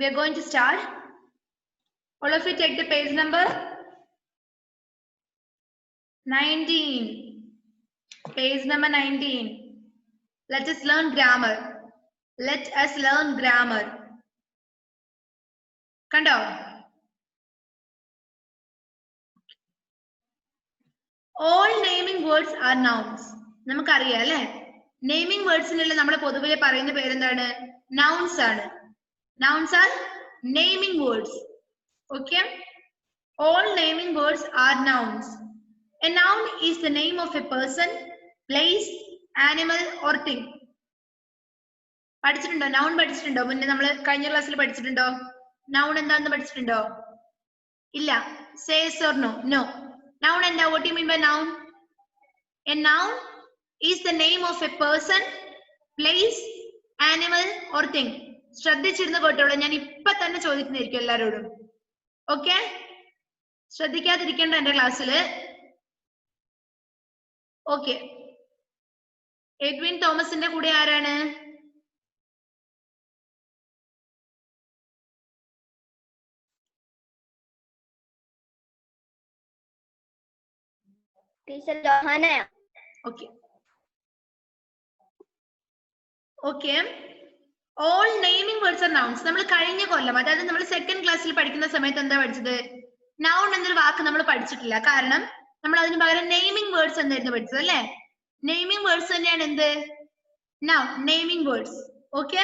We are going to start. All of you take the page number 19. Page number 19. Let us learn grammar. Let us learn grammar. Kando. All naming words are nouns. നമുക്കറിയാം അല്ലേ? Naming words നുള്ള നമ്മൾ പൊതുവെ പറയുന്ന പേരെന്താണ്? Nouns ആണ്. Nouns are naming words. Okay? All naming words are nouns. A noun is the name of a person, place, animal or thing. പഠിച്ചിട്ടുണ്ടോ? Noun പഠിച്ചിട്ടുണ്ടോ? മുന്നേ നമ്മൾ കഴിഞ്ഞ ക്ലാസ്സിൽ പഠിച്ചിട്ടുണ്ടോ? Noun എന്താണെന്ന് പഠിച്ചിട്ടുണ്ടോ? ഇല്ല. Say yes or no? No. Noun എന്താ? What do you mean by noun? A noun is the name of a person, place, animal or thing. ശ്രദ്ധിച്ചിരുന്ന കേട്ടോളൂ. ഞാൻ ഇപ്പൊ തന്നെ ചോദിക്കുന്നതായിരിക്കും എല്ലാരോടും. ഓക്കെ? ശ്രദ്ധിക്കാതിരിക്കേണ്ട എന്റെ ക്ലാസ്സിൽ. ഓക്കെ. എഡ്വിൻ തോമസിന്റെ കൂടെ ആരാണ്? Teacher Johanna. Okay. Okay. All naming words are nouns. നമ്മൾ കഴിഞ്ഞ കൊല്ലം, അതായത് നമ്മൾ സെക്കൻഡ് ക്ലാസ്സിൽ പഠിക്കുന്ന സമയത്ത് എന്താ പഠിച്ചത്? നൗൺ എന്നൊരു വാക്ക് നമ്മൾ പഠിച്ചിട്ടില്ല. കാരണം നമ്മൾ അതിന് പകരം നെയിമിംഗ് വേർഡ്സ് എന്നായിരുന്നു പഠിച്ചത് അല്ലേ? നെയിമിംഗ് വേർഡ്സ് തന്നെയാണ് എന്ത്? Noun. Naming words. Okay.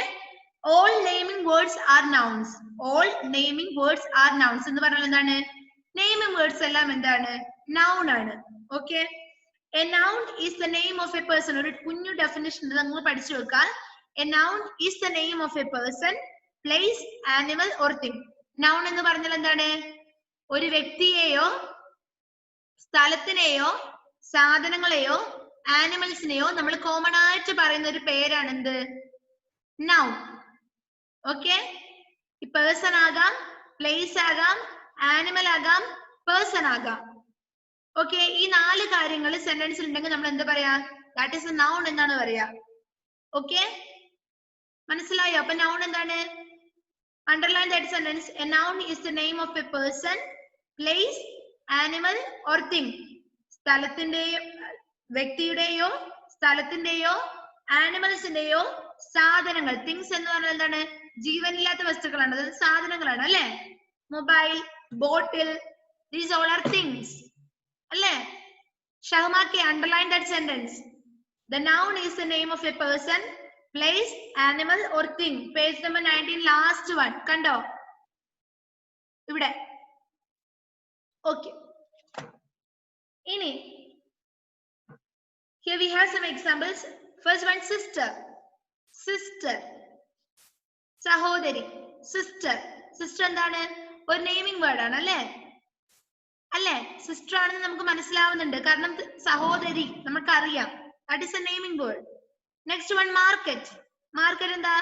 All naming words are nouns. All naming words are nouns എന്ന് പറഞ്ഞാൽ എന്താണ്? നെയിമിംഗ് വേർഡ്സ് എല്ലാം എന്താണ്? നൗൺ ആണ്. Okay. A noun is the name of a person. ഒരു കുഞ്ഞു ഡെഫിനിഷൻ നിങ്ങൾ പഠിച്ചു വെക്കാൻ. A noun is the name of a person, place, animal or thing. Noun എന്ന് പറഞ്ഞാൽ എന്താണ്? ഒരു വ്യക്തിയെയോ സ്ഥലത്തിനെയോ സാധനങ്ങളെയോ ആനിമൽസിനെയോ നമ്മൾ കോമൺ ആയിട്ട് പറയുന്ന ഒരു പേരാണ് എന്ത്? നൗൺ. ഓക്കെ. ഈ പേഴ്സൺ ആകാം, പ്ലേസ് ആകാം, ആനിമൽ ആകാം, പേഴ്സൺ ആകാം. ഓക്കെ. ഈ 4 കാര്യങ്ങൾ സെന്റൻസിൽ ഉണ്ടെങ്കിൽ നമ്മൾ എന്താ പറയാ? ദാറ്റ് ഈസ് എ നൗൺ എന്നാണ് പറയാ. ഓക്കെ. മനസ്സിലായോ? അപ്പൊ നൗൺ എന്താണ്? Underline that sentence. A noun is the name of a person, place, animal or thing. സ്ഥലത്തിന്റെയോ വ്യക്തിയുടെയോ സ്ഥലത്തിന്റെയോ ആനിമൽസിന്റെയോ സാധനങ്ങൾ. തിങ്സ് എന്ന് പറഞ്ഞാൽ എന്താണ്? ജീവനില്ലാത്ത വസ്തുക്കളാണ്, അതായത് സാധനങ്ങളാണ് അല്ലെ? Mobile, bottle, these all are things അല്ലേ? ഷഹ്മാക്കെ underline that sentence. The noun is the name of a person, place, animal or thing. Page number 19, last one. കണ്ടോ? ഇവിടെ. Okay. ഇനി here we have some examples. First one, sister. Sister. സഹോദരി. Sister. Sister എന്താണ്? ഒരു naming word ആണ് അല്ലേ? അല്ലേ? Sister ആണെന്ന് നമുക്ക് മനസ്സിലാവുന്നുണ്ട്. കാരണം സഹോദരി നമുക്കറിയാം. That is a naming word. Next one, market. Market എന്താ?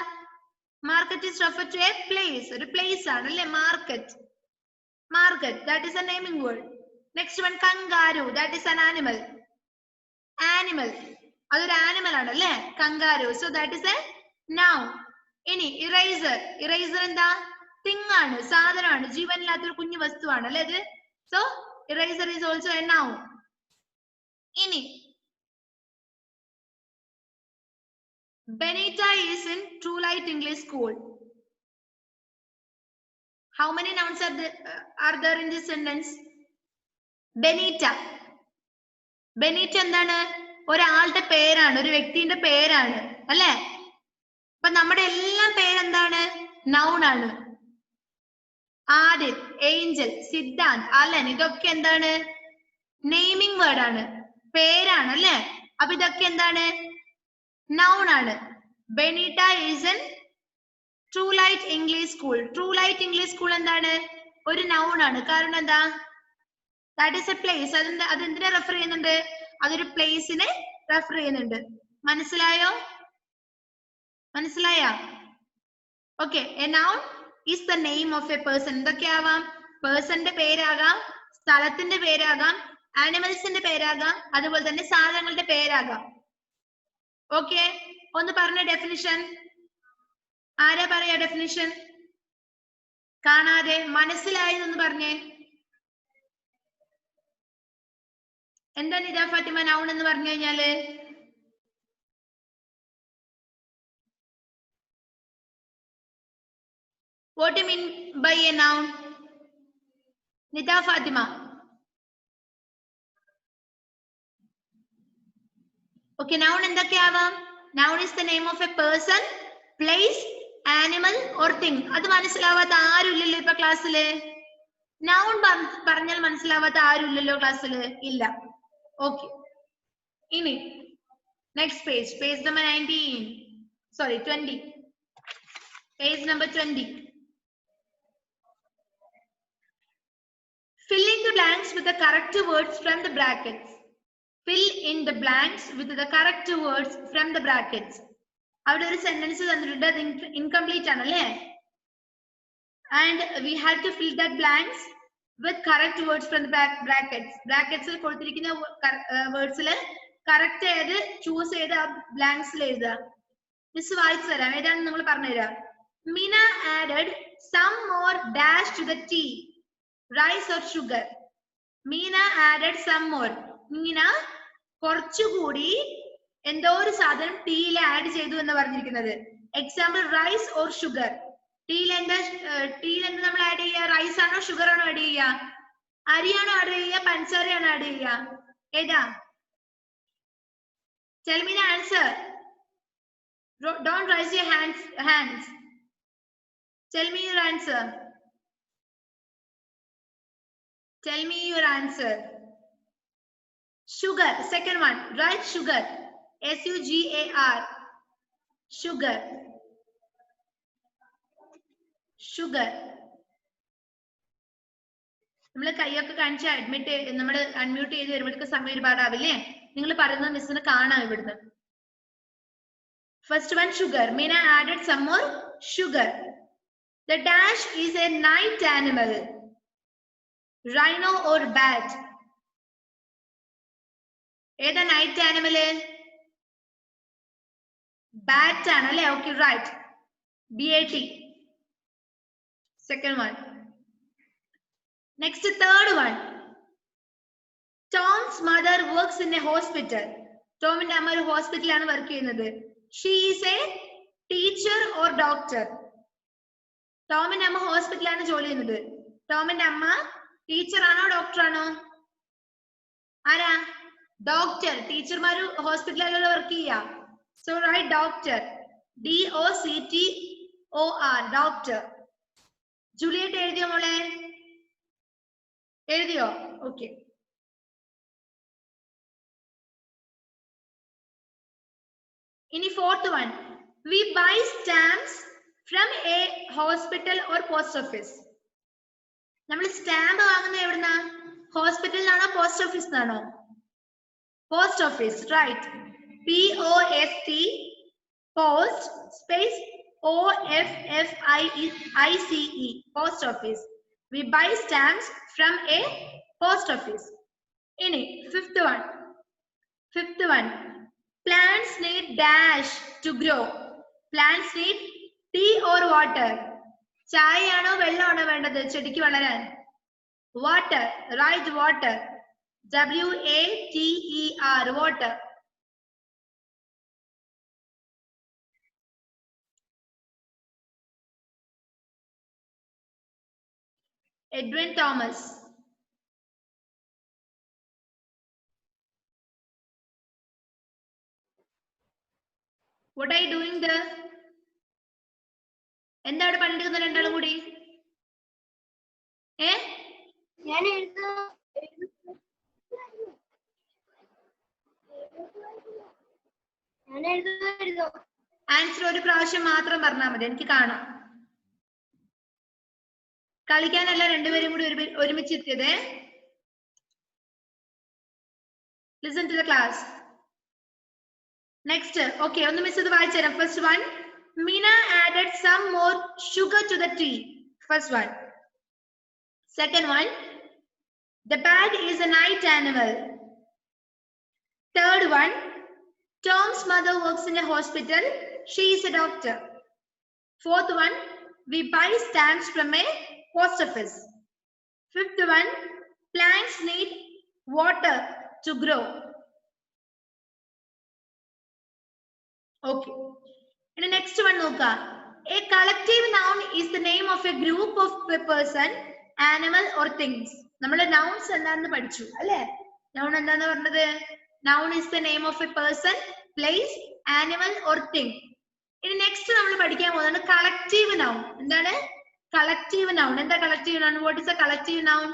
Market is referred to a place. ഒരു place ആണ് അല്ലേ? Market. Market. That is a naming word. Next one, kangaroo. That is an animal. Animal. അതൊരു animal ആണ് അല്ലേ? Kangaroo. So that is a noun. ഇനി eraser. Eraser എന്താ? Thing ആണ്, സാധനമാണ്, ജീവനില്ലാത്തൊരു കുഞ്ഞു വസ്തുവാണ് അല്ലേ ഇത്? So eraser is also a noun. ഇനി Benita is in True Light English School. How many nouns are there in this sentence? Benita. Benita എന്താണ്? ഒരാളുടെ പേരാണ്, ഒരു വ്യക്തിയുടെ പേരാണ് അല്ലേ? അപ്പൊ നമ്മുടെ എല്ലാം പേരെന്താണ്? നൗൺ ആണ്. ആദിൽ, ഏഞ്ചൽ, സിദ്ധാന്ത്, അലൻ, ഇതൊക്കെ എന്താണ്? നെയിമിംഗ് വേർഡ് ആണ്, പേരാണ് അല്ലേ? അപ്പൊ ഇതൊക്കെ എന്താണ്? നൗൺ ആണ്. Benita is in true light English school. True light English school എന്താണ്? ഒരു നൗൺ ആണ്. കാരണം എന്താ? That is a place. അതെന്തിനെ റെഫർ ചെയ്യുന്നുണ്ട്? അതൊരു പ്ലേസിനെ റെഫർ ചെയ്യുന്നുണ്ട്. മനസ്സിലായോ? മനസ്സിലായോ? Okay. A noun is the name of a person. എന്തൊക്കെ ആവാം? പേഴ്സന്റെ പേരാകാം, സ്ഥലത്തിന്റെ പേരാകാം, ആനിമൽസിന്റെ പേരാകാം, അതുപോലെ തന്നെ സാധനങ്ങളുടെ പേരാകാം. ഓക്കെ. ഒന്ന് പറഞ്ഞ ഡെഫിനിഷൻ. ആരാ പറയാ ഡെഫിനിഷൻ? കാണാതെ മനസ്സിലായെന്ന് പറഞ്ഞേ. എന്താ നിദ ഫാത്തിമ നൗൺ എന്ന് പറഞ്ഞു കഴിഞ്ഞാല്? What do you mean by a noun? Nida Fatima. Okay, noun എന്തൊക്കെയാവാം? Noun is the name of a person, place, animal or thing. അത് മനസ്സിലാവാത്ത ആരുമില്ലല്ലോ ഇപ്പൊ ക്ലാസ്സില്. Noun പറഞ്ഞാൽ മനസ്സിലാവാത്ത ആരുമില്ലല്ലോ ക്ലാസ്സില്. ഇല്ല. Okay. ഇനി next page, page number 19. Sorry, 20. Page number 20. Fill in the blanks with the correct words from the brackets. Fill in the blanks with the correct words from the brackets. Avade oru sentence thannittund adu incomplete aanale, and we have to fill that blanks with correct words from the brackets. Brackets il kodutirikkuna words il correct edu choose cheyda blanks il ezhuda. Miss vaayichu tharam, edanu ningal parnu thera. Mina added some more dash to the tea. Rice or sugar? Meena added some more. Meena കുറച്ചുകൂടി എന്തോ ഒരു സാധനം ടീയിൽ add ചെയ്തു എന്ന് പറഞ്ഞിരിക്കുന്നത്. Example rice or sugar. ടീയിൽ എന്താ നമ്മൾ ആഡ് ചെയ്യുക? റൈസ് ആണോ ഷുഗർ ആണോ ആഡ് ചെയ്യുക? അരിയാണോ ആഡ് ചെയ്യുക? പഞ്ചസാരയാണോ ആഡ് ചെയ്യുക? ഏതാ? Tell me the answer. Don't raise your hands. Tell me your answer. Tell me your answer. Sugar. Second one. Write sugar. S-U-G-A-R. Sugar. Sugar. നമ്മൾ കൈയൊക്കെ കാണിച്ച് നമ്മൾ അൺമ്യൂട്ട് ചെയ്ത് വരുമ്പോഴേക്ക് സമയം ഒരുപാടാവില്ലേ? നിങ്ങൾ പറയുന്നത് മിസ്സിന് കാണാം ഇവിടുന്ന്. First one, sugar. Meena added some more sugar. The dash is a night animal. Rhino or bat? ഏതാ നൈറ്റ് ആനിമൽ? ബാറ്റ് ആണ് അല്ലേ? Okay, right. BAT. Second one. Next, third one. Tom's mother works in a hospital. ടോമിന്റെ അമ്മ ഒരു ഹോസ്പിറ്റലാണ് work ചെയ്യുന്നത്. She is a teacher or doctor? ടോമിന്റെ അമ്മ ഹോസ്പിറ്റലാണ് ജോലി ചെയ്യുന്നത്. ടോമിന്റെ അമ്മ ടീച്ചർ ആണോ ഡോക്ടർ ആണോ? ആരാ? ഡോക്ടർ. ടീച്ചർമാര് ഹോസ്പിറ്റലിലല്ലോ വർക്ക് ചെയ്യാ. So right doctor. DOCTOR. Doctor. Juliet എഴുതിയോ മോളെ? എഴുതിയോ? ഓക്കെ. ഇനി fourth one. We buy stamps from a hospital or post office. നമ്മൾ സ്റ്റാമ്പ് വാങ്ങുന്നത് എവിടുന്നാ? ഹോസ്പിറ്റലിലാണോ പോസ്റ്റ് ഓഫീസിലാണോ? Post office, right. POST, post space OFFICE, post office. We buy stamps from a post office. ഇനി fifth one. Plants need dash to grow. Plants need tea or water. ചായയാണോ വെള്ളമാണോ വേണ്ടത് ചെടിക്ക് വളരാൻ? Water, right. Water. WATER, water. Edwin Thomas. What are you doing there? എന്താ അവിടെ പണിയെടുക്കുന്ന രണ്ടാളും കൂടി? ആൻസർ ഒരു പ്രാവശ്യം മാത്രം പറഞ്ഞാൽ മതി, എനിക്ക് കാണാം. കളിക്കാനല്ല രണ്ടുപേരും കൂടി ഒരുമിച്ച് എത്തിയതേ. Listen to the class. Next, okay, ഒന്ന് മിസ് ഇത് വായിച്ചു തരാം. First one. Meena added some more sugar to the tea. First one. Second one. The bat is a night animal. Third one. Tom's mother works in a hospital. She is a doctor. Fourth one. We buy stamps from a post office. Fifth one, plants need water to grow. Okay. And the next one, Noka. A collective noun is the name of a group of person, animal or things. നമ്മൾ nouns എന്താണെന്ന് പഠിച്ചു അല്ലേ? Noun എന്താന്ന് പറഞ്ഞത്? Noun is the name of a person, place, animal or thing. ഇനി next നമ്മൾ പഠിക്കാൻ പോകുന്നത് collective noun. എന്താണ്? Collective noun. എന്താ collective noun? What is a collective noun?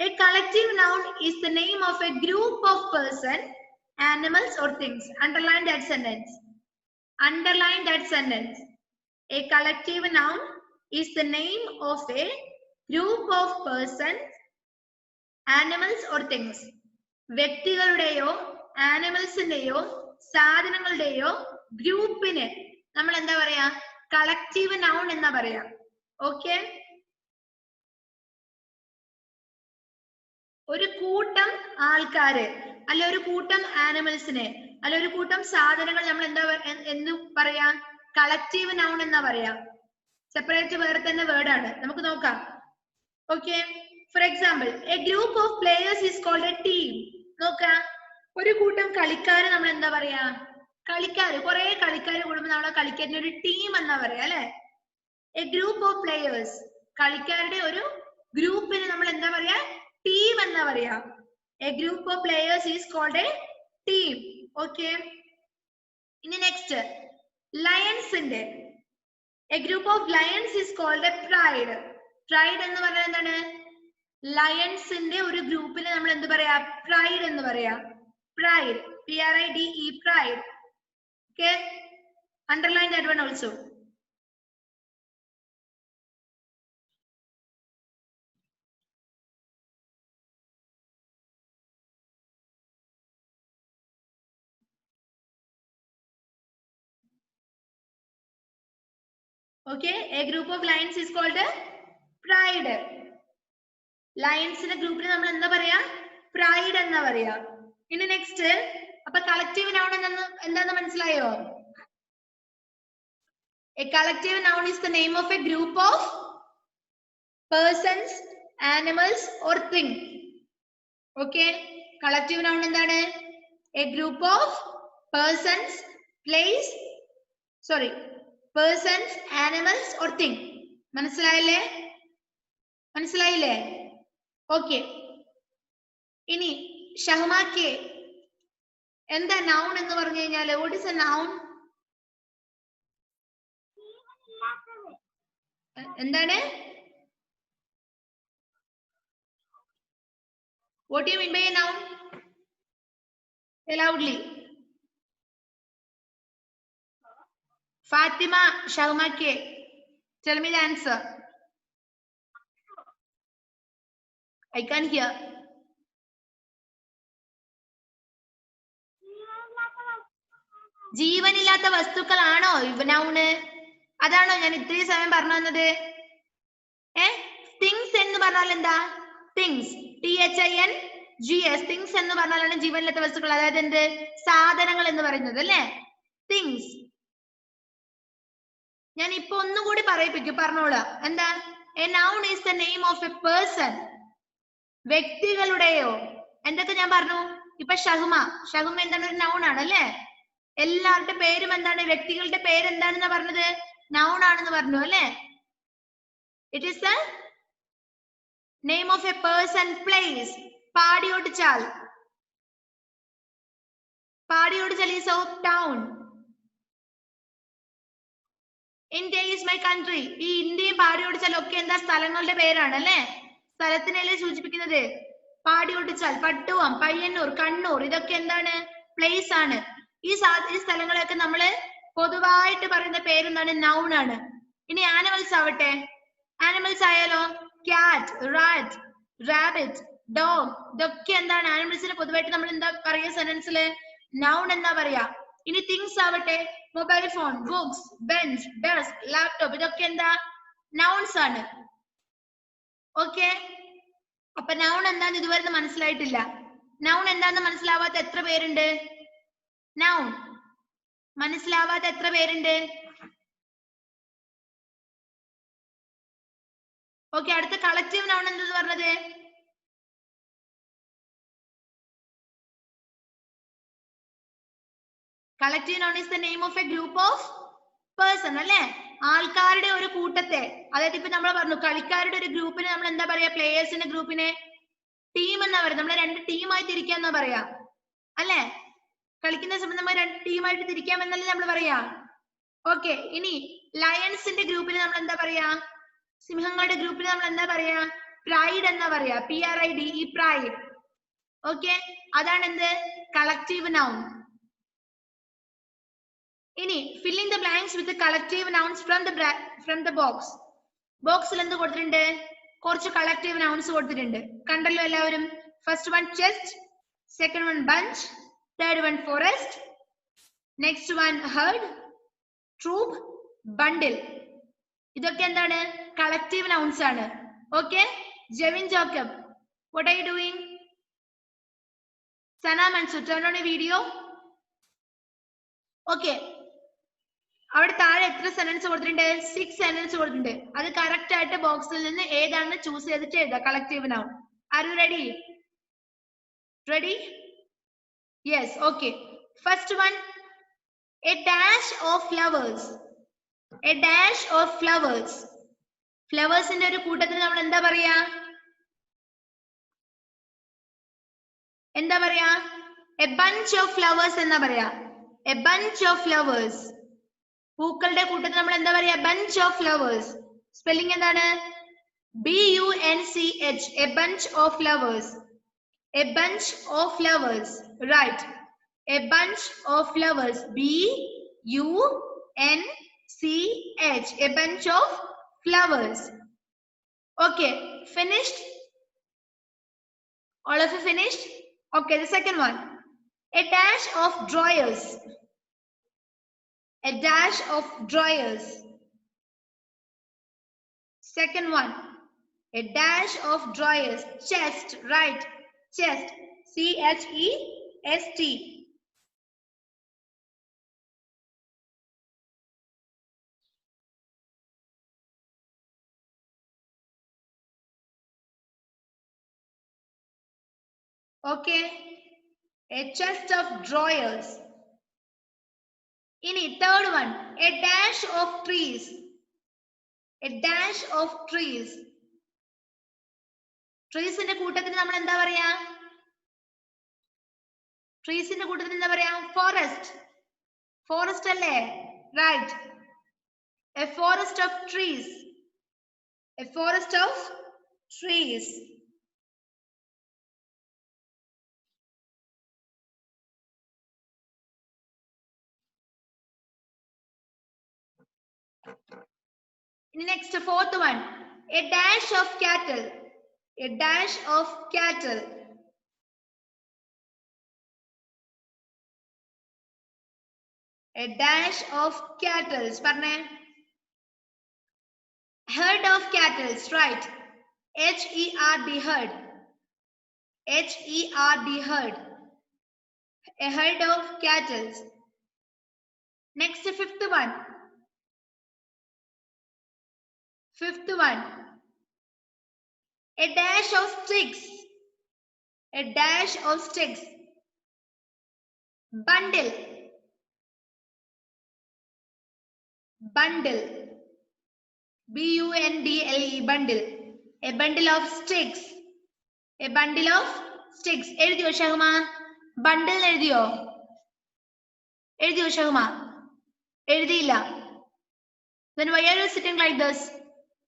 A collective noun is the name of a group of person, animals or things. Underline that sentence. Underline that sentence. A collective noun is the name of a group of persons, animals or things. വ്യക്തികളുടെയോ ആനിമൽസിന്റെയോ സാധനങ്ങളുടെയോ ഗ്രൂപ്പിനെ നമ്മൾ എന്താ പറയാ? Collective noun എന്നാ പറയാ. Okay, ഒരു കൂട്ടം ആൾക്കാര് അല്ലെ ഒരു കൂട്ടം ആനിമൽസിനെ അല്ലെ ഒരു കൂട്ടം സാധനങ്ങൾ നമ്മൾ എന്താ എന്ന് പറയാ? കളക്റ്റീവ് നൗൺ എന്നാ പറയാ. സെപ്പറേറ്റ് വേറെ തന്നെ വേർഡ് ആണ്. നമുക്ക് നോക്കാം. Okay, for example, a group of players is called a team. നോക്കാം, ഒരു കൂട്ടം കളിക്കാര് നമ്മൾ എന്താ പറയാ? കളിക്കാര്, കുറെ കളിക്കാര് കൂടുമ്പോ നമ്മളെ കളിക്കാരുടെ ഒരു ടീം എന്നാ പറയാ അല്ലെ? എ ഗ്രൂപ്പ് ഓഫ് പ്ലേയേഴ്സ്, കളിക്കാരുടെ ഒരു ഗ്രൂപ്പിന് നമ്മൾ എന്താ പറയാ? ടീം എന്നാ പറയാ. A group of players is called a team. Okay, ഇനി നെക്സ്റ്റ്, ലയൺസിന്റെ a group of lions is called a pride. Pride എന്ന് പറഞ്ഞാൽ എന്താണ്? ലയൺസിന്റെ ഒരു ഗ്രൂപ്പിന് നമ്മൾ എന്ത് പറയാ? പ്രൈഡ് എന്ന് പറയാ. Pride, PRIDE, pride. Okay, underline that one also. Okay, a group of lions is called a pride. ലയൺസിന്റെ ഗ്രൂപ്പിന് നമ്മൾ എന്താ പറയാ? പ്രൈഡ് എന്നാ പറയാ. ഇനി നെക്സ്റ്റ്, അപ്പൊ കളക്റ്റീവ് നൗൺ എന്താന്ന് മനസ്സിലായോ? A collective noun is the name of a group of persons, animals or things. Okay, collective noun എന്താണ്? A group of persons, place, persons, animals or thing. മനസ്സിലായില്ലേ? മനസ്സിലായില്ലേ? ഓക്കെ, ഇനി ഷഹ്മാക്ക് എന്താ നൗൺ എന്ന് പറഞ്ഞു കഴിഞ്ഞാല്? What is A noun? എന്താണ്? What do you mean by a noun? Say loudly. Fatima, Shahmake, tell me the answer. I can't hear. ജീവനില്ലാത്ത വസ്തുക്കളാണോ noun? അതാണോ ഞാൻ ഇത്രയും സമയം പറഞ്ഞു തന്നത്? തിങ്സ് എന്ന് പറഞ്ഞാൽ എന്താ? തിങ്സ്, THINGS, തിങ്സ് എന്ന് പറഞ്ഞാലാണ് ജീവനില്ലാത്ത വസ്തുക്കൾ, അതായത് എന്ത്? സാധനങ്ങൾ എന്ന് പറയുന്നത് അല്ലേ? തിങ്സ്. ഞാൻ ഇപ്പൊ ഒന്നുകൂടി പറയിപ്പിക്കും, പറഞ്ഞോളാം. എന്താ? A noun is the name of a person. വ്യക്തികളുടെയോ എന്തൊക്കെ ഞാൻ പറഞ്ഞു? ഇപ്പൊ ഷഹ്മ എന്താണ്? ഒരു നൗൺ ആണ് അല്ലേ? എല്ലാവരുടെ പേരും എന്താണ്? വ്യക്തികളുടെ പേരെന്താണെന്ന് പറഞ്ഞത്? നൗൺ ആണെന്ന് പറഞ്ഞു അല്ലേ? It is the name of a person, place. പാടിയോടിച്ചാൽ is of town. India is my country. ഈ ഇന്ത്യയും പാടിയോടിച്ചാൽ ഒക്കെ എന്താ? സ്ഥലങ്ങളുടെ പേരാണ് അല്ലെ? സ്ഥലത്തിനല്ലേ സൂചിപ്പിക്കുന്നത്? പാടിയോടിച്ചാൽ, പട്ടുവം, പയ്യന്നൂർ, കണ്ണൂർ, ഇതൊക്കെ എന്താണ്? പ്ലേസ് ആണ്. ഈ സ്ഥലങ്ങളൊക്കെ നമ്മള് പൊതുവായിട്ട് പറയുന്ന പേരെന്താണ്? നൗൺ ആണ്. ഇനി ആനിമൽസ് ആവട്ടെ, ആനിമൽസ് ആയാലോ? ക്യാറ്റ്, റാറ്റ്, റാബിറ്റ്, ഡോഗ്, ഇതൊക്കെ എന്താണ്? ആനിമൽസിന് പൊതുവായിട്ട് നമ്മൾ എന്താ പറയാ? സെന്റൻസില് നൗൺ എന്നാ പറയാ. ഇനി തിങ്സ് ആവട്ടെ, mobile phone, books, bench, desk, laptop, ഇതൊക്കെ എന്താ? നൗൺസ് ആണ്. ഓക്കെ, അപ്പൊ നൗൺ എന്താന്ന് ഇതുവരെ മനസ്സിലായിട്ടില്ല. നൗൺ എന്താന്ന് മനസ്സിലാവാത്ത എത്ര പേരുണ്ട്? നൗൺ മനസ്സിലാവാത്ത എത്ര പേരുണ്ട്? ഓക്കെ, അടുത്ത കളക്റ്റീവ് നൗൺ എന്തെന്ന് പറഞ്ഞത്? Collective noun is the name of A group of person അല്ലെ? ആൾക്കാരുടെ ഒരു കൂട്ടത്തെ, അതായത് ഇപ്പൊ നമ്മൾ പറഞ്ഞു കളിക്കാരുടെ ഒരു ഗ്രൂപ്പിനെ നമ്മൾ എന്താ പറയാ? പ്ലേയേഴ്സിന്റെ ഗ്രൂപ്പിനെ ടീം എന്നാ പറയുക. നമ്മൾ രണ്ട് ടീമായി തിരിക്കാന്നാ പറയാ അല്ലെ? കളിക്കുന്ന സമയത്ത് നമ്മൾ രണ്ട് ടീമായിട്ട് തിരിക്കാമെന്നല്ലേ നമ്മൾ പറയാ. ഓക്കെ, ഇനി ലയൺസിന്റെ ഗ്രൂപ്പിന് നമ്മൾ എന്താ പറയാ? സിംഹങ്ങളുടെ ഗ്രൂപ്പിന് നമ്മൾ എന്താ പറയാ? പ്രൈഡ് എന്നാ പറയാ. PRIDE, pride. ഓക്കെ, അതാണ് എന്ത്? Collective noun. ഇനി filling the blanks with collective nouns from the box. ബോക്സിൽ എന്ത് കൊടുത്തിട്ടുണ്ട്? കുറച്ച് കളക്റ്റീവ് നൗൺസ് കൊടുത്തിട്ടുണ്ട്. കണ്ടല്ലോ എല്ലാവരും? First one chest, second one bunch, third one forest, next one herd, troupe, bundle. ഇതൊക്കെ എന്താണ്? കളക്റ്റീവ് നൗൺസ് ആണ്. Okay, Jevin Jacob, what are you doing? Sana Mansur, turn on a video. Okay, അവിടെ താഴെ എത്ര sentence കൊടുത്തിട്ടുണ്ട്? 6 സെന്റൻസ് കൊടുത്തിട്ടുണ്ട്. അത് correct ആയിട്ട് ബോക്സിൽ നിന്ന് ഏതാണെന്ന് ചൂസ് ചെയ്തിട്ട് എഴുതുക. Collective noun. Are you ready? Ready? Yes. Okay, first one, a dash of flowers. A dash of flowers. ഫ്ലവേഴ്സിന്റെ ഒരു കൂട്ടത്തിന് നമ്മൾ എന്താ പറയാ? എന്താ പറയാ? എ ബഞ്ച് ഓഫ് ഫ്ലവേഴ്സ് എന്നാ പറയാ. A bunch of flowers. പൂക്കളുടെ കൂട്ടത്തിൽ നമ്മൾ എന്താ പറയാ? Bunch of flowers. സ്പെല്ലിംഗ് എന്താണ്? BUNCH. A bunch of flowers. A bunch of flowers. Right. A bunch of flowers. BUNCH. A bunch of flowers. Okay, finished? All of you finished? Okay, the second one. A dash of drawers. A dash of drawers. Second one. A dash of drawers. Chest, right? Chest. CHEST. Okay. A chest of drawers. Ini third one. A dash of trees. A dash of trees. Trees inde kootathil nammal endha paraya? Trees inde kootathil endha paraya? Forest. Forest alle? Right. A forest of trees. A forest of trees. Next, fourth one. A dash of cattle. A dash of cattle. A dash of cattle. Parne. Herd of cattle. Right. HERD. Herd. HERD. Herd. A herd of cattle. Next, fifth one. Fifth one. A dash of sticks. A dash of sticks. Bundle. Bundle. BUNDLE. Bundle. A bundle of sticks. A bundle of sticks. എഴുതിയോ ഷഹ്മ? ബണ്ടിൽ എഴുതിയോ? എഴുതിയോ ഷഹ്മ? എഴുതിയില്ല. Then why are you sitting like this?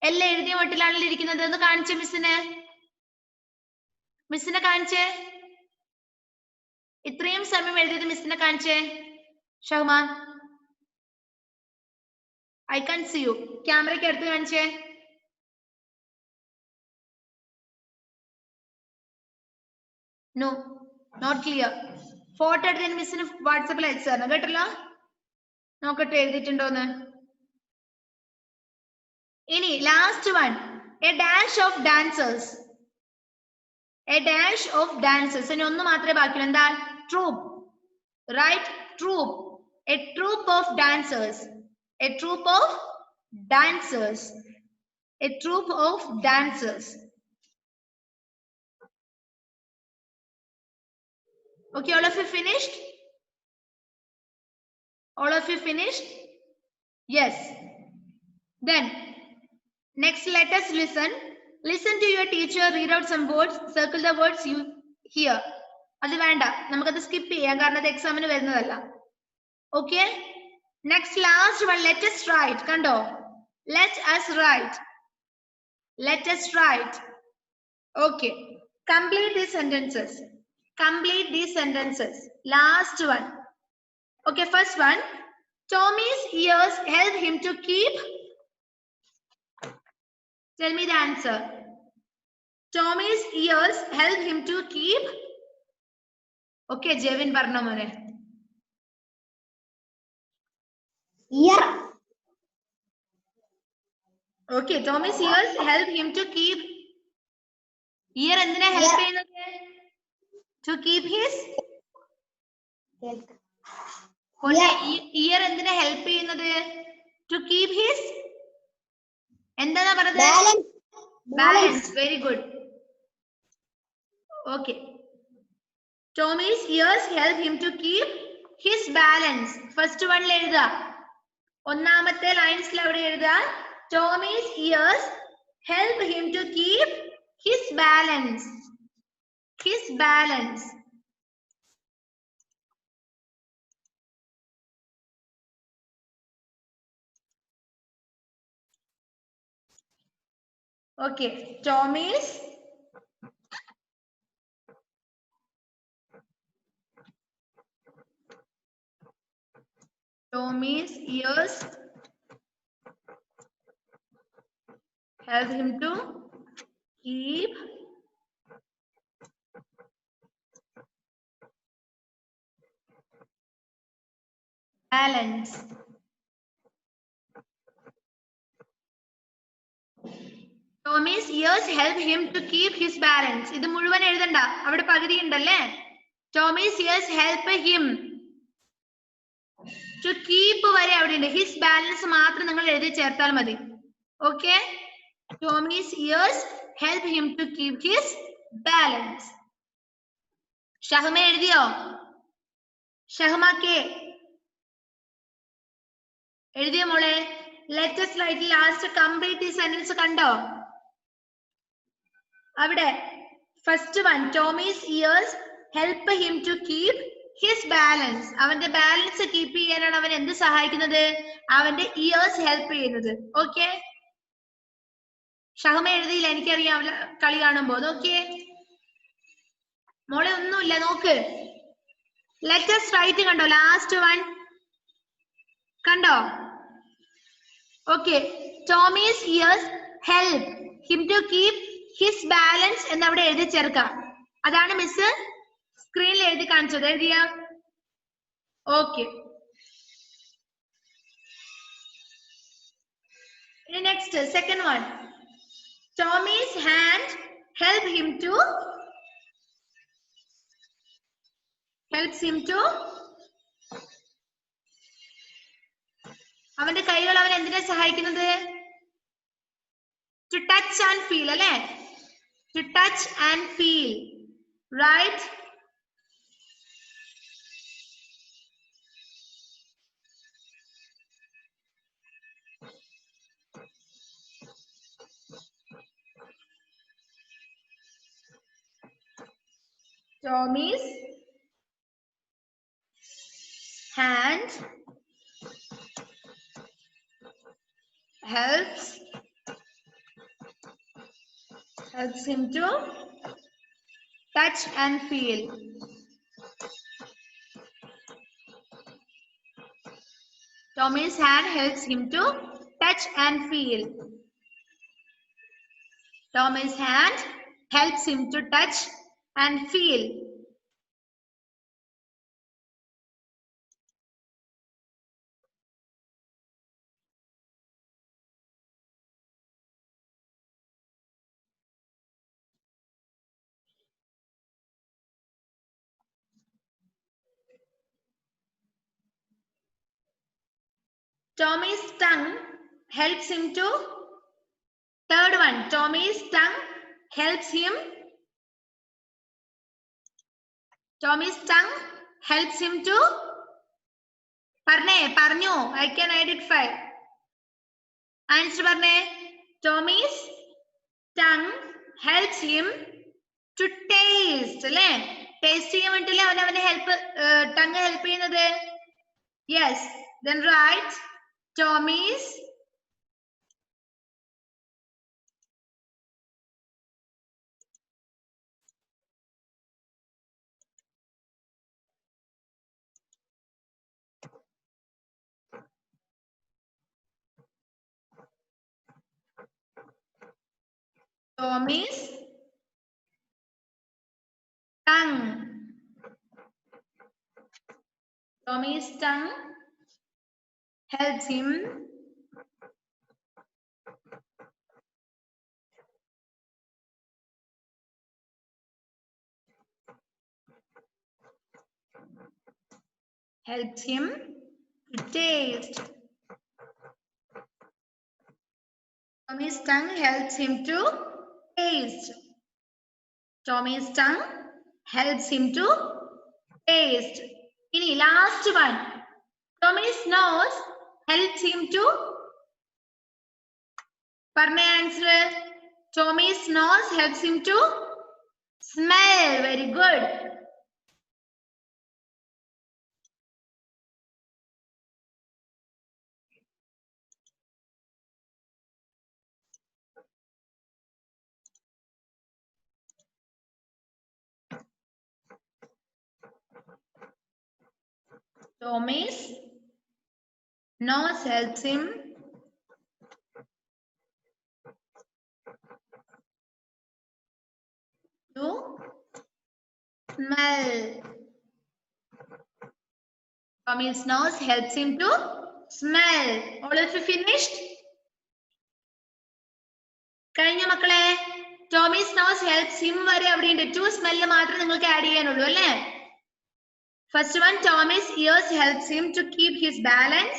എല്ലാം എഴുതിയ മട്ടിലാണല്ലോ ഇരിക്കുന്നത്. ഒന്ന് കാണിച്ചേ മിസ്സിനെ. മിസ്സിനെ കാണിച്ചേ. ഇത്രയും സമയം എഴുതിയത് മിസ്സിനെ കാണിച്ചേ. Shahma, I can't see you. ക്യാമറയ്ക്ക് അടുത്ത് കാണിച്ചേ. No, not clear. ഫോട്ടോ എടുത്തതിന് മിസ്സിന് വാട്സാപ്പിൽ അയച്ചു തരണം കേട്ടല്ലോ. നോക്കട്ടെ എഴുതിയിട്ടുണ്ടോന്ന്. ഇനി last one. A dash of dancers. A dash of dancers. ഇനി ഒന്ന് മാത്രമേ ബാക്കിയുള്ളൂ. എന്താ? Troupe. Right? Troupe. A troupe of dancers. A troop of dancers. A troupe of dancers. Okay, all of you finished? All of you finished? Yes. Then, next let us listen. Listen to your teacher, read out some words, circle the words you hear. അത് വേണ്ട, നമുക്കത് skip ചെയ്യാം കാരണം അത് എക്സാമിന് വരുന്നതല്ല. Okay? Next last one, let us write. കണ്ടോ? Let us write. Let us write. Okay. Complete these sentences. Complete these sentences. Last one. Okay, first one. Tommy's ears help him to keep. Tell me the answer. Tommy's ears help him to keep. Okay, Jevin Varnamone. Ear. Okay, Tommy's ears help him to keep. Ear എന്തിനാ help ചെയ്യുന്നത്? To keep his. Ear എന്തിനാ help ചെയ്യുന്നത്? To keep his. എന്താണ് പറഞ്ഞത്? Balance. Balance. Very good. Okay. Tommy's ears help him to keep his balance. First one എഴുതുക. ഒന്നാമത്തെ ലൈൻസിൽ അവിടെ എഴുതുക. Tommy's ears help him to keep his balance. His balance. Okay. Tommy's ears help him to keep balance. Tommy's ears help him to keep his balance. ഇത് മുഴുവൻ എഴുതണ്ട, അവിടെ പകുതി ഉണ്ടല്ലേ. Tommy's ears help him to keep വരെ അവിടെ ഉണ്ട്. His balance മാത്രം നിങ്ങൾ എഴുതി ചേർത്താൽ മതി. Okay? Tommy's ears help him to keep his balance. ഷഹമ എഴുതിയോ? ഷഹമ കെ എഴുതിയോ മോളെ? Let us write last complete the sentence കണ്ടോ? അവിടെ first one, Tommy's ears help him to keep his balance. അവന്റെ ബാലൻസ് കീപ്പ് ചെയ്യാനാണ് അവൻ എന്ത് സഹായിക്കുന്നത്? അവന്റെ ഇയേഴ്സ് ഹെൽപ്പ് ചെയ്യുന്നത്. ഓക്കെ, ഷഹമ എഴുതിയില്ല, എനിക്കറിയാം കളി കാണുമ്പോ. നോക്കിയേ മോളെ, ഒന്നുമില്ല, നോക്ക്. Let us write കണ്ടോ? ലാസ്റ്റ് വൺ കണ്ടോ? Okay, Tommy's ears help him to keep his balance എന്ന് അവിടെ എഴുതി ചേർക്കാം. അതാണ് മിസ് സ്ക്രീനിൽ എഴുതി കാണിച്ചത്. എഴുതിയ? Okay. Next second one. Tommy's hand helps him to അവന്റെ കൈകൾ അവൻ എന്തിനെ സഹായിക്കുന്നത്? To touch and feel, അല്ലേ? To touch and feel, right? Tommy's hand helps him to touch and feel. Tommy's hand helps him to touch and feel. Tommy's hand helps him to touch and feel. Tommy's tongue helps him to Third one, Tommy's tongue helps him. Tommy's tongue helps him to. Parnyo, I can identify. Answer parne. Tommy's tongue helps him to taste. Taste help tongue help. Yes, then write Tommy's tongue. Tommy's tongue helps him to taste. Tommy's tongue helps him to taste. Tommy's tongue helps him to taste. Ini last one. Tommy's nose helps him to. Parne answer. Tommy's nose helps him to smell. Very good. Tommy's nose helps him to smell. Tommy's nose helps him to smell. All of you finished? കഴിഞ്ഞ മക്കളെ Tommy's nose helps him വരെ അവിടെ ഉണ്ട്. Two smell മാത്രം നിങ്ങൾക്ക് add ചെയ്യാനുള്ളൂ അല്ലേ? First one, Tommy's ears helps him to keep his balance.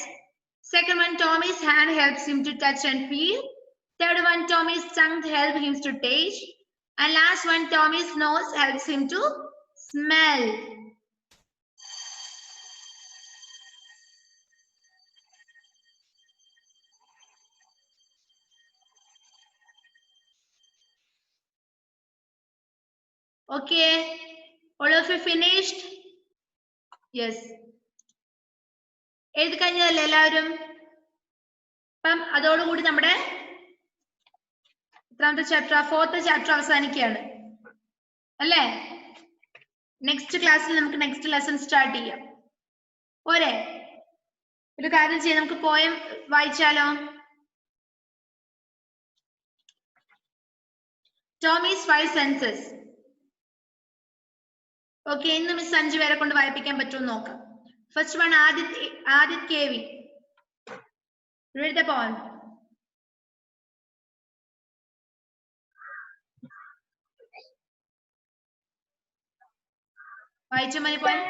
Second one, Tommy's hand helps him to touch and feel. Third one, Tommy's tongue helps him to taste. And last one, Tommy's nose helps him to smell. Okay, all of you finished? Yes. എഴുതി കഴിഞ്ഞതല്ലേ എല്ലാവരും? അപ്പം അതോടുകൂടി നമ്മുടെ എത്രാമത്തെ chapter? Fourth chapter അവസാനിക്കുകയാണ് അല്ലേ? Next ക്ലാസ്സിൽ നമുക്ക് നെക്സ്റ്റ് ലെസൺ സ്റ്റാർട്ട് ചെയ്യാം. പോരെ? ഒരു കാര്യം ചെയ്യാം, നമുക്ക് പോയം വായിച്ചാലോ? Tommy's five senses. ഓക്കെ, ഇന്ന് മിസ് 5 പേരെ കൊണ്ട് വായിപ്പിക്കാൻ പറ്റുമെന്ന് നോക്കാം. First one Adith KV. Read the poem. വായിച്ചു മതി poem.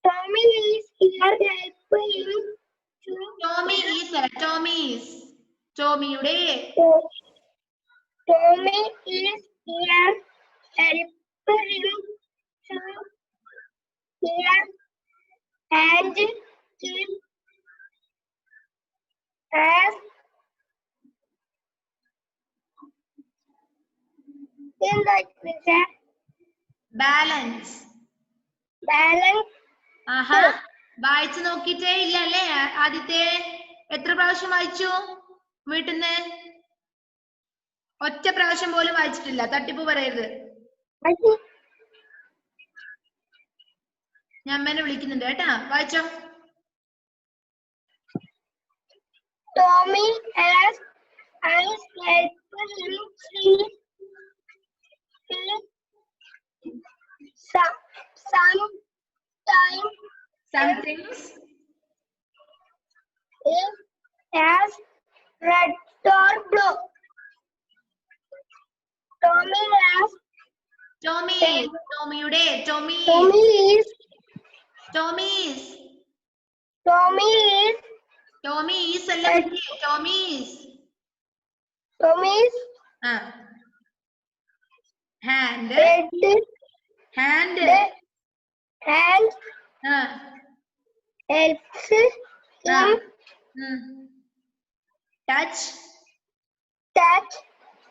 Tommy is here helping to. ടോമിയുടെ. Tommy is here helping to hear and keep as in the balance. ആഹാ, വായിച്ചു നോക്കിട്ടേ ഇല്ല അല്ലേ ആദ്യത്തെ? എത്ര പ്രാവശ്യം വായിച്ചു വീട്ടിന്ന്? ഒറ്റ പ്രാവശ്യം പോലും വായിച്ചിട്ടില്ല. തട്ടിപ്പ് പറയരുത്. ഞാൻ അമ്മേനെ വിളിക്കുന്നുണ്ട് കേട്ടാ. വായിച്ചോ. Tommy has eyes helping him see some things. It has red or blue. ടോമിയുടെ. Tommy's അല്ല Tommy's. Tommy's hand. head, Hand. hand helps him touch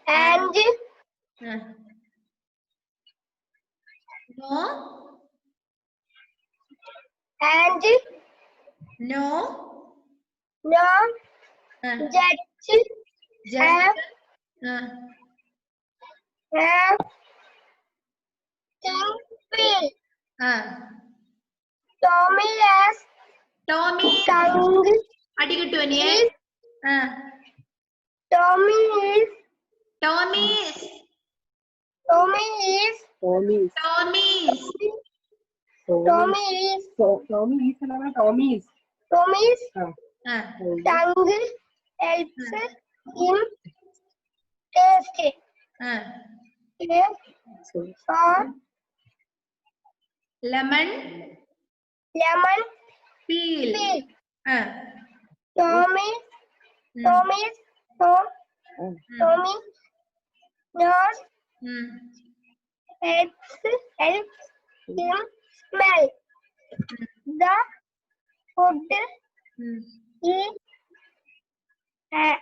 and no judge have feel. Tommy has tongue. അടി കിട്ടുവനെ. Tommy is Tommy's. Tommy is Tommy's. tongue helps him taste. Lemon peel. Tommy nose helps him smell the food he looks at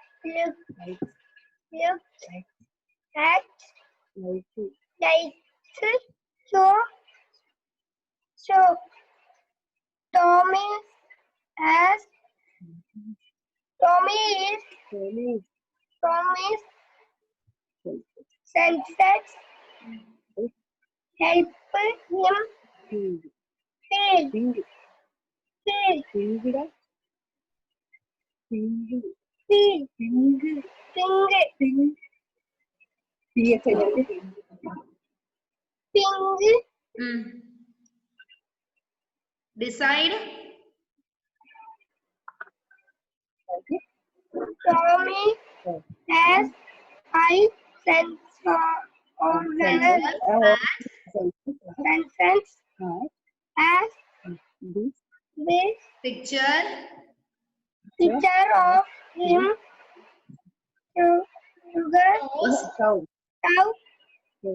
likes. So Tommy is senses help him feel. Decide. Tommy has high sense of senses as this Picture of him sugar cow.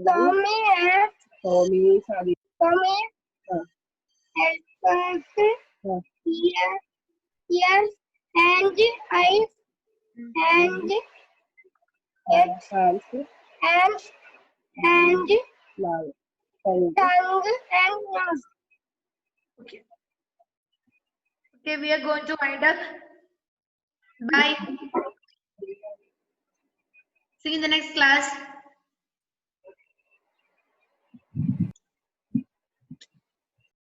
Tommy has ears and eyes and tongue and nose. Okay, we are going to wind up. Bye. See you in the next class.